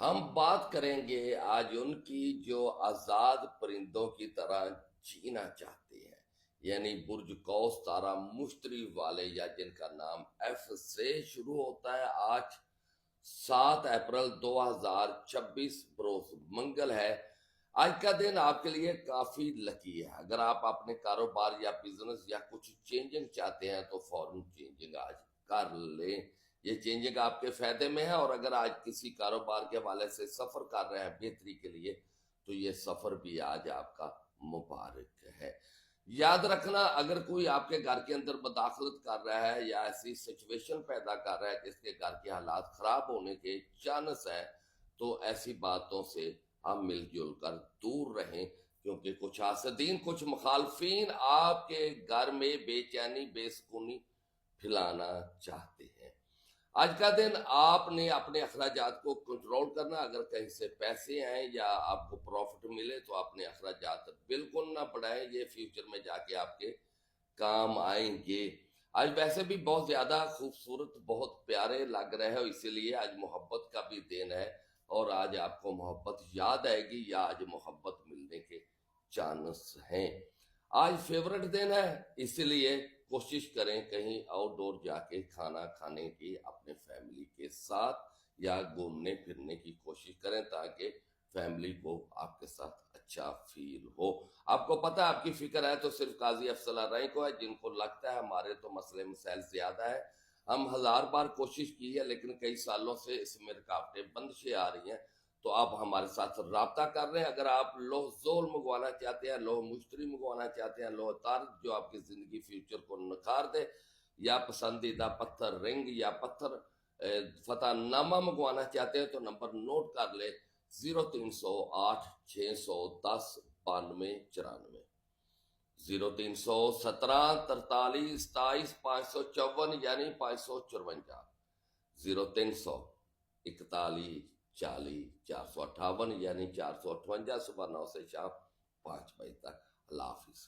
ہم بات کریں گے آج ان کی جو آزاد پرندوں کی طرح جینا چاہتے ہیں، یعنی برج قوس تارا مشتری والے، یا جن کا نام ایف سے شروع ہوتا ہے۔ آج 7 اپریل 2026 بروز منگل ہے۔ آج کا دن آپ کے لیے کافی لکی ہے۔ اگر آپ اپنے کاروبار یا بزنس یا کچھ چینجنگ چاہتے ہیں تو فوراً چینجنگ آج کر لیں، یہ چینجنگ آپ کے فائدے میں ہے۔ اور اگر آج کسی کاروبار کے حوالے سے سفر کر رہے ہیں بہتری کے لیے تو یہ سفر بھی آج آپ کا مبارک ہے۔ یاد رکھنا، اگر کوئی آپ کے گھر کے اندر مداخلت کر رہا ہے یا ایسی سچویشن پیدا کر رہا ہے جس کے گھر کے حالات خراب ہونے کے چانس ہیں، تو ایسی باتوں سے ہم مل جل کر دور رہیں، کیونکہ کچھ حاسدین، کچھ مخالفین آپ کے گھر میں بے چینی، بے سکونی پھیلانا چاہتے ہیں۔ آج کا دن آپ نے اپنے اخراجات کو کنٹرول کرنا۔ اگر کہیں سے پیسے آئیں یا آپ کو پروفٹ ملے تو اپنے اخراجات بالکل نہ بڑھائیں، یہ فیوچر میں جا کے آپ کے کام آئیں گے۔ آج ویسے بھی بہت زیادہ خوبصورت، بہت پیارے لگ رہے ہو، اسی لیے آج محبت کا بھی دن ہے، اور آج آپ کو محبت یاد آئے گی یا آج محبت ملنے کے چانس ہیں۔ آج فیورٹ دن ہے، اسی لیے کوشش کریں کہیں آؤٹ ڈور جا کے کھانا کھانے کی اپنے فیملی کے ساتھ، یا گھومنے پھرنے کی کوشش کریں تاکہ فیملی کو آپ کے ساتھ اچھا فیل ہو۔ آپ کو پتہ، آپ کی فکر ہے تو صرف قاضی افضل الرائے کو ہے، جن کو لگتا ہے ہمارے تو مسئلے مسائل زیادہ ہے، ہم 1000 بار کوشش کی ہے لیکن کئی سالوں سے اس میں رکاوٹیں بندشیں آ رہی ہیں، تو آپ ہمارے ساتھ رابطہ کر رہے ہیں۔ اگر آپ لوہ زول منگوانا چاہتے ہیں، لوہ مشتری منگوانا چاہتے ہیں، لوہ تار جو آپ کی زندگی فیوچر کو نکھار دے، یا پسندیدہ پتھر رنگ یا پتھر فتح نامہ منگوانا چاہتے ہیں تو نمبر نوٹ کر لے: 0308 610 9294، 0317 43 27 554 یعنی 554، 0300 41 40 458 یعنی 458، صبح 9 سے شام 5 بجے تک۔ اللہ حافظ۔